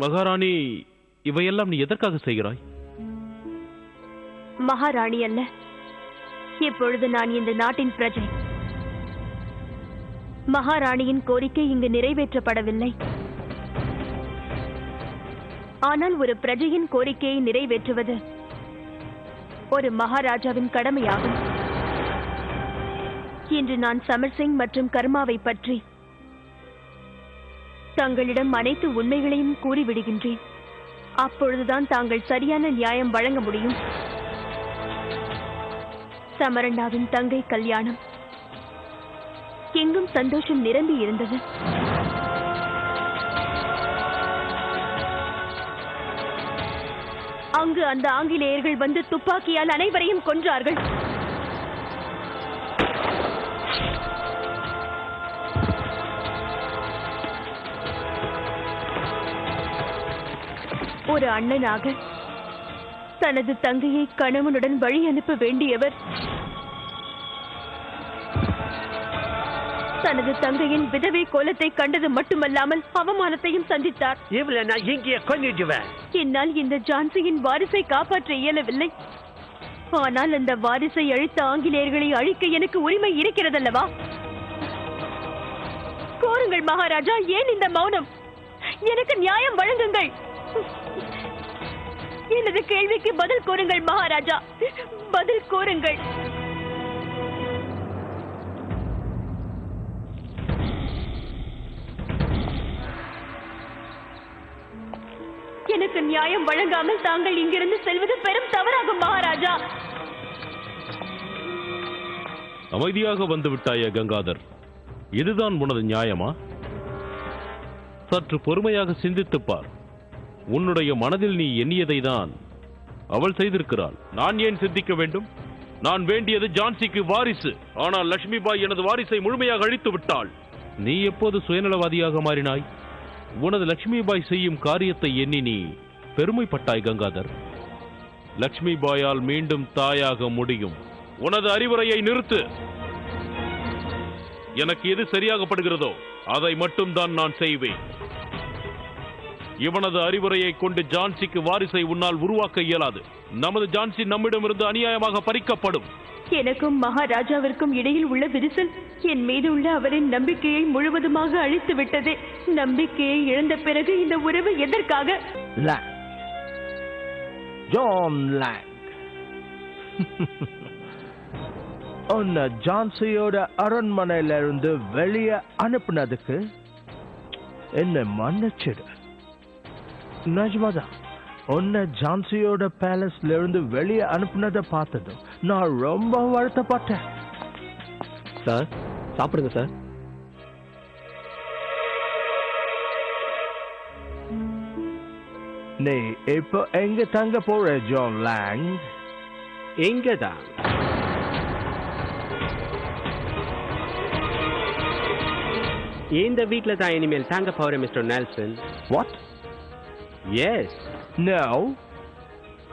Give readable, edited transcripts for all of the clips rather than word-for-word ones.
மகாராணி, இவையெல்லாம் நீ எதற்காக செய்கிறாய்? மகாராணி அல்ல, இப்பொழுது நான் இந்த நாட்டின் பிரஜை. மகாராணியின் கோரிக்கை இங்கு நிறைவேற்றப்படவில்லை. ஆனால் ஒரு பிரஜையின் கோரிக்கையை நிறைவேற்றுவது ஒரு மகாராஜாவின் கடமையாகும். இன்று நான் சமர் சிங் மற்றும் கர்மாவை பற்றி தங்களிடம் அனைத்து உண்மைகளையும் கூறிவிடுகின்றேன். அப்பொழுதுதான் தாங்கள் சரியான நியாயம் வழங்க முடியும். சமரண்ணாவின் தங்கை கல்யாணம் எங்கும் சந்தோஷம் நிரம்பி இருந்தது. அங்கு அந்த ஆங்கிலேயர்கள் வந்து துப்பாக்கியால் அனைவரையும் கொன்றார்கள். ஒரு அண்ணனாக தனது தங்கையை கணவனுடன் வழி அனுப்ப வேண்டியவர் தனது தங்கையின் விதவை கோலத்தை கண்டது மட்டுமல்லாமல் அவமானத்தையும் சந்தித்தார். என்னால் இந்த ஜான்சியின் வாரிசை காப்பாற்ற இயலவில்லை. ஆனால் அந்த வாரிசை அழித்த ஆங்கிலேயர்களை அழிக்க எனக்கு உரிமை இருக்கிறதல்லவா? கோருங்கள் மகாராஜா, ஏன் இந்த மௌனம்? எனக்கு நியாயம் வழங்குங்கள். எனது கேள்விக்கு பதில் கூறுங்கள் மகாராஜா, பதில் கூறுங்கள். எனக்கு நியாயம் வழங்காமல் தாங்கள் இங்கிருந்து செல்வது பெரும் தவறாகும் மகாராஜா. அமைதியாக வந்து விட்டாய கங்காதர், இதுதான் உனது நியாயமா? சற்று பொறுமையாக சிந்தித்துப் பார். உன்னுடைய மனதில் நீ எண்ணியதை தான் அவள் செய்திருக்கிறாள். நான் ஏன் சிந்திக்க வேண்டும்? நான் வேண்டியது ஜான்சிக்கு வாரிசு. ஆனால் லட்சுமி பாய் எனது வாரிசை முழுமையாக அழித்து விட்டாள். நீ எப்போது சுயநலவாதியாக மாறினாய்? உனது லட்சுமி பாய் செய்யும் காரியத்தை எண்ணி நீ பெருமைப்பட்டாய் கங்காதர். லட்சுமி பாயால் மீண்டும் தாயாக முடியும். உனது அறிவுரையை நிறுத்து. எனக்கு எது சரியாகப்படுகிறதோ அதை மட்டும் தான் நான் செய்வேன். இவனது அறிவுரையை கொண்டு ஜான்சிக்கு வாரிசை உன்னால் உருவாக்க இயலாது. நமது ஜான்சி நம்மிடமிருந்து அநியாயமாக பறிக்கப்படும். எனக்கும் மகாராஜாவிற்கும் இடையில் உள்ள விரிசல் என் மீது உள்ள அவரின் நம்பிக்கையை முழுவதுமாக அழித்து விட்டது. நம்பிக்கையை இழந்த பிறகு இந்த உறவு எதற்காக? ஜான் லாங், உன்னை ஜான்சியோட அரண்மனையில இருந்து வெளியே அனுப்புனதுக்கு என்ன மன்னிச்சிடு. நிஜமாதான் உன்னை ஜான்சியோட பேலஸ்ல இருந்து வெளியே அனுப்புனதை பார்த்ததும் நான் ரொம்ப வருத்தப்பட்டேன். சார், சாப்பிடுங்க சார். நீ இப்போ எங்க தங்க போற ஜான் லாங்? எங்கதான்? இந்த வீட்டில் தான் இனிமேல் தாங்க போறேன் mister Nelson. What? Yes. No,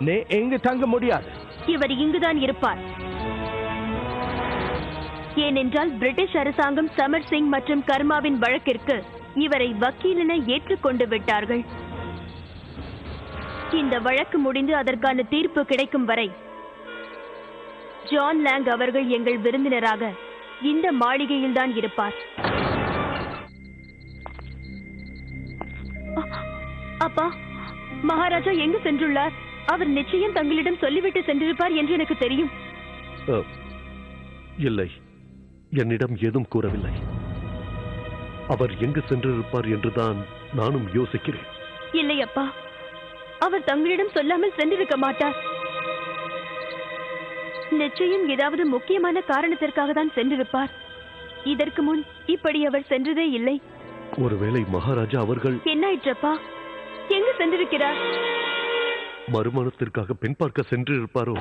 நீ எங்க தங்க முடியாது. இவர் இங்குதான் இருப்பார். ஏனென்றால் பிரிட்டிஷ் அரசாங்கம் சமர் சிங் மற்றும் கர்மாவின் வழக்கிற்கு இவரை வக்கீலென ஏற்றுக்கொண்டு விட்டார்கள். இந்த வழக்கு முடிந்து அதற்கான தீர்ப்பு கிடைக்கும் வரை ஜான் லாங் அவர்கள் எங்கள் விருந்தினராக இந்த மாளிகையில் தான் இருப்பார். அப்பா, மகாராஜா எங்கு சென்றுள்ளார்? அவர் நிச்சயம் தங்களிடம் சொல்லிவிட்டு சென்றிருப்பார் என்று எனக்கு தெரியும். இல்லை, என்னிடம் ஏதும் கூறவில்லை. அவர் எங்கு சென்றிருப்பார் என்றுதான் நானும் யோசிக்கிறேன். இல்லை அப்பா, அவர் தங்களிடம் சொல்லாமல் சென்றிருக்க மாட்டார். நிச்சயம் ஏதாவது முக்கியமான காரணத்திற்காக தான் சென்றிருப்பார். இதற்கு முன் இப்படி அவர் சென்றதே இல்லை. ஒருவேளை மகாராஜா அவர்கள் என்னாயிற்றப்பா? எங்கு சென்றிருக்கிறார்? மறுமணத்திற்காக பெண் பார்க்க சென்றிருப்பாரோ?